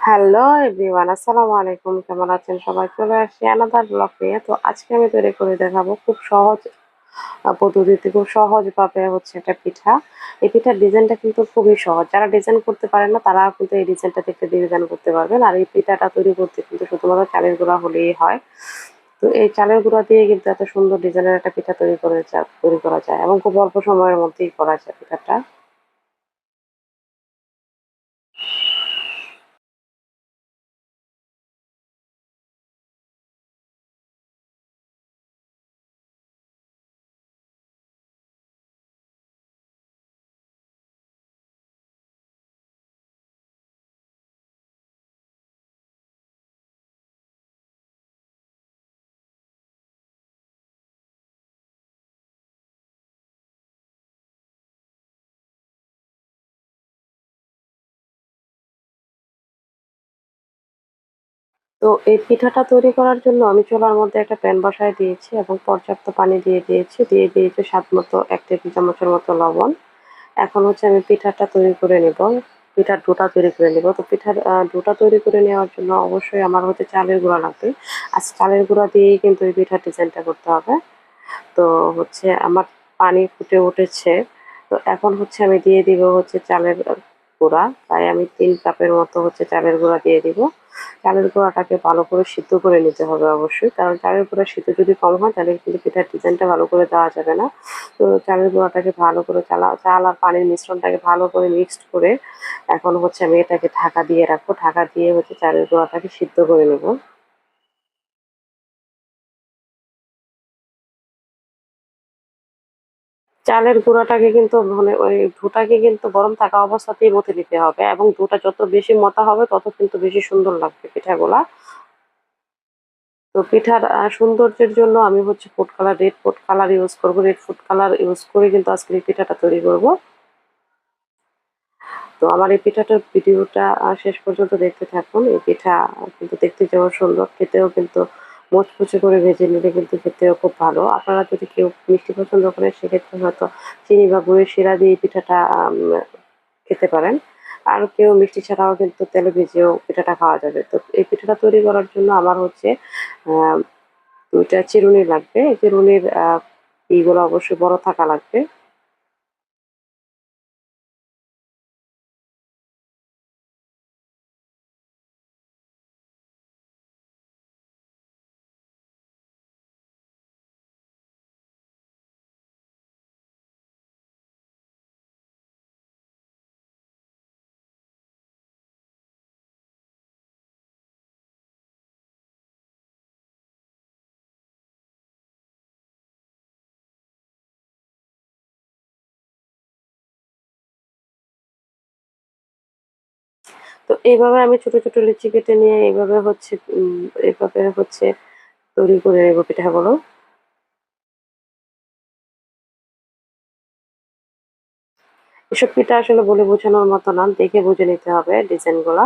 Hello everyone, আসসালামু আলাইকুম। কেমন আছেন সবাই? চলে আসছি আনাদার ব্লগ নিয়ে। তো আজকে আমি তৈরি করে দেখাবো খুব সহজ পদ্ধতিতে, খুব সহজভাবে হচ্ছে একটা পিঠা। এই পিঠার ডিজাইনটা কিন্তু খুবই সহজ। যারা ডিজাইন করতে পারেন না তারা কিন্তু এই ডিজাইনটা দেখে ডিজাইন করতে পারবেন। আর এই পিঠাটা তৈরি করতে কিন্তু শুধুমাত্র চালের গুঁড়া হলেই হয়। তো এই চালের গুঁড়া দিয়ে কিন্তু এত সুন্দর ডিজাইনের একটা পিঠা তৈরি করা যায় এবং খুব অল্প সময়ের মধ্যেই করা যায় পিঠাটা। তো এই পিঠাটা তৈরি করার জন্য আমি চুলার মধ্যে একটা প্যান বসায় দিয়েছি এবং পর্যাপ্ত পানি দিয়ে দিয়েছি স্বাদ মতো 1 টেবিল চামচের মতো লবণ। এখন হচ্ছে আমি পিঠাটা তৈরি করে নেব। পিঠার ডোটা তৈরি করে নেব। তো পিঠার ডোটা তৈরি করে নেওয়ার জন্য অবশ্যই আমার হচ্ছে চালের গুঁড়া লাগবে। আর চালের গুঁড়া দিয়েই কিন্তু এই পিঠার ডিজাইনটা করতে হবে। তো হচ্ছে আমার পানি ফুটে উঠেছে। তো এখন হচ্ছে আমি দিয়ে দিব হচ্ছে চালের গুঁড়া। তাই আমি 3 কাপের মতো হচ্ছে চালের গুঁড়া দিয়ে দিব। চালের গুঁড়াটাকে ভালো করে সিদ্ধ করে নিতে হবে অবশ্যই। কারণ চালের গুঁড়া সিদ্ধ যদি কম হয় তাহলে কিন্তু পিঠার ডিজাইনটা ভালো করে দেওয়া যাবে না। তো চালের গুঁড়াটাকে ভালো করে চাল আর পানির মিশ্রণটাকে ভালো করে মিক্সড করে এখন হচ্ছে আমি এটাকে ঢাকা দিয়ে রাখবো। ঢাকা দিয়ে হচ্ছে চালের গুঁড়াটাকে সিদ্ধ করে নেব। চালের গুঁড়াটাকে কিন্তু মানে ওই ডোটাকে কিন্তু গরম থাকা অবস্থাতেই মথে নিতে হবে এবং ডোটা যত বেশি মথা হবে তত কিন্তু বেশি সুন্দর লাগবে পিঠাগুলা। তো পিঠার সৌন্দর্যের জন্য আমি হচ্ছে রেড ফুড কালার ইউজ করব। রেড ফুড কালার ইউজ করে কিন্তু আজকে এই পিঠাটা তৈরি করব। তো আমার এই পিঠাটার ভিডিওটা শেষ পর্যন্ত দেখতে থাকুন। এই পিঠা কিন্তু দেখতে যেমন সুন্দর, খেতেও কিন্তু মুচমুচে করে ভেজে নিলে কিন্তু খেতেও খুব ভালো। আপনারা যদি কেউ মিষ্টি পছন্দ করেন সেক্ষেত্রে হয়তো চিনি বা গুড়ের শিরা দিয়ে এই পিঠাটা খেতে পারেন। আর কেউ মিষ্টি ছাড়াও কিন্তু তেলে ভেজেও পিঠাটা খাওয়া যাবে। তো এই পিঠাটা তৈরি করার জন্য আমার হচ্ছে আ ২ টা চিরুনি লাগবে। এই চিরুনির ইগুলো অবশ্যই বড় থাকা লাগবে। তো এইভাবে আমি ছোট, ছোট লিচি কেটে নিয়ে এভাবে হচ্ছে তৈরি করে নেব পিঠাগুলো। এসব পিঠা আসলে বলে বোঝানোর মতো না, দেখে বুঝে নিতে হবে ডিজাইনগুলা।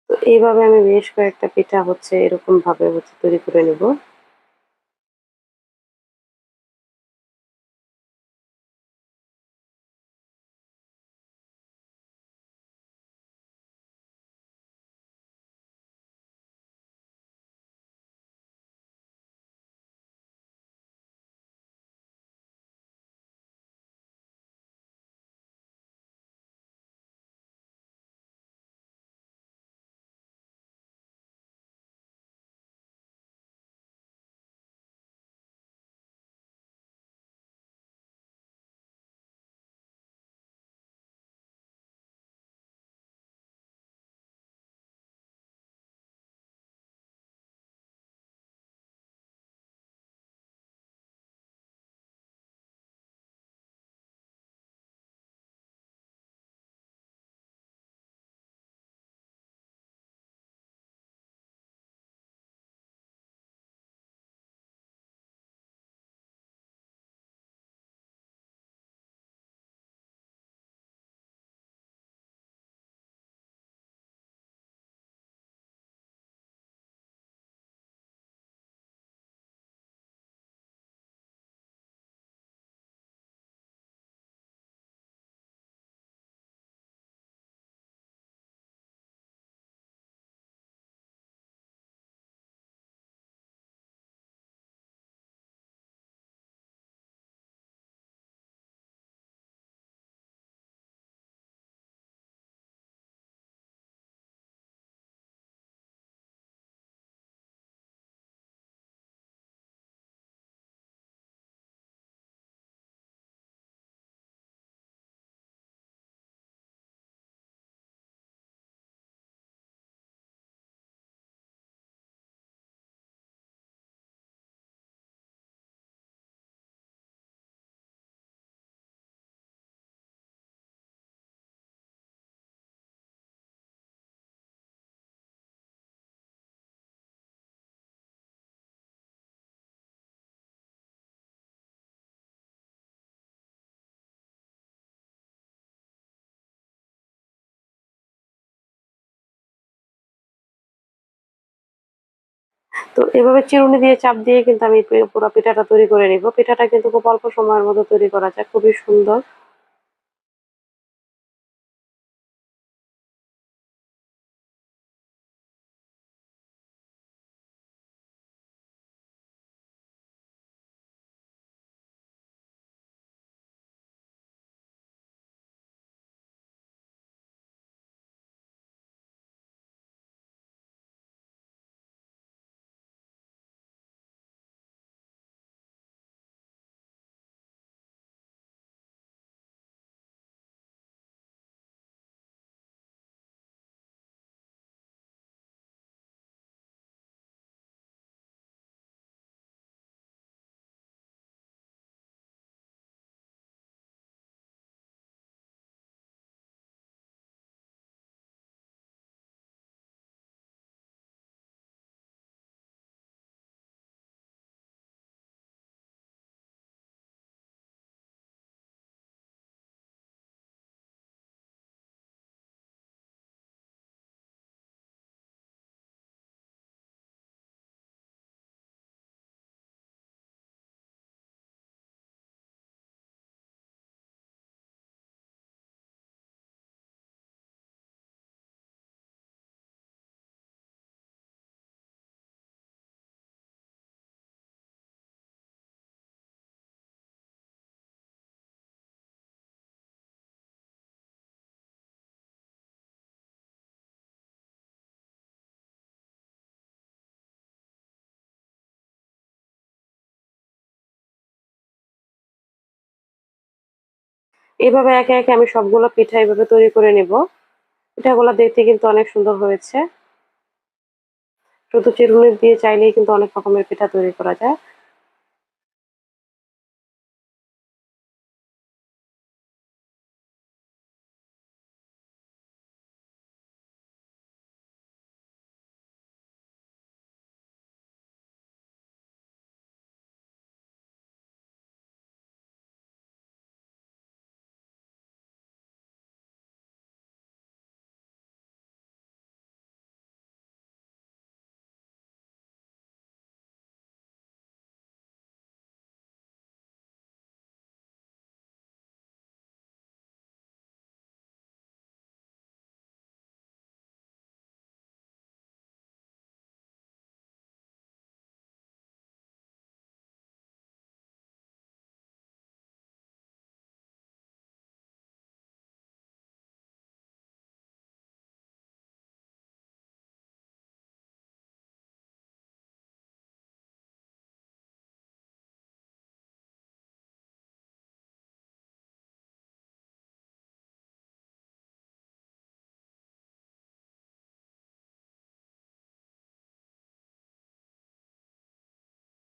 তো এইভাবে আমি বেশ কয়েকটা পিঠা হচ্ছে এরকমভাবে হচ্ছে তৈরি করে নেব। তো এভাবে চিরুনি দিয়ে চাপ দিয়ে কিন্তু আমি পুরো পিঠাটা তৈরি করে নিব। পিঠাটা কিন্তু খুব অল্প সময়ের মধ্যে তৈরি করা যায়, খুবই সুন্দর। এভাবে একে একে আমি সবগুলো পিঠা এভাবে তৈরি করে নিব। পিঠাগুলো দেখতে কিন্তু অনেক সুন্দর হয়েছে। শুধু চিরুনি দিয়ে চাইলেই কিন্তু অনেক রকমের পিঠা তৈরি করা যায়।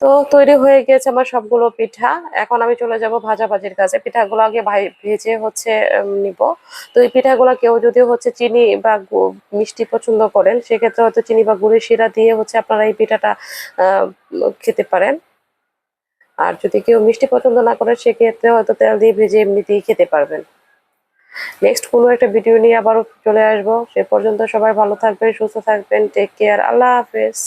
তো তৈরি হয়ে গিয়েছে আমার সবগুলো পিঠা। এখন আমি চলে যাব ভাজাভাজির কাছে। পিঠাগুলো আগে ভেজে হচ্ছে নিব। তো এই পিঠাগুলো কেউ যদি হচ্ছে চিনি বা মিষ্টি পছন্দ করেন, সেক্ষেত্রে হয়তো চিনি বা গুড়ের শিরা দিয়ে হচ্ছে আপনারা এই পিঠাটা আহ খেতে পারেন। আর যদি কেউ মিষ্টি পছন্দ না করেন, সেক্ষেত্রে হয়তো তেল দিয়ে ভেজে এমনিতেই খেতে পারবেন। নেক্সট কোনো একটা ভিডিও নিয়ে আবারও চলে আসবো। সে পর্যন্ত সবাই ভালো থাকবেন, সুস্থ থাকবেন। Take care. আল্লাহ হাফেজ।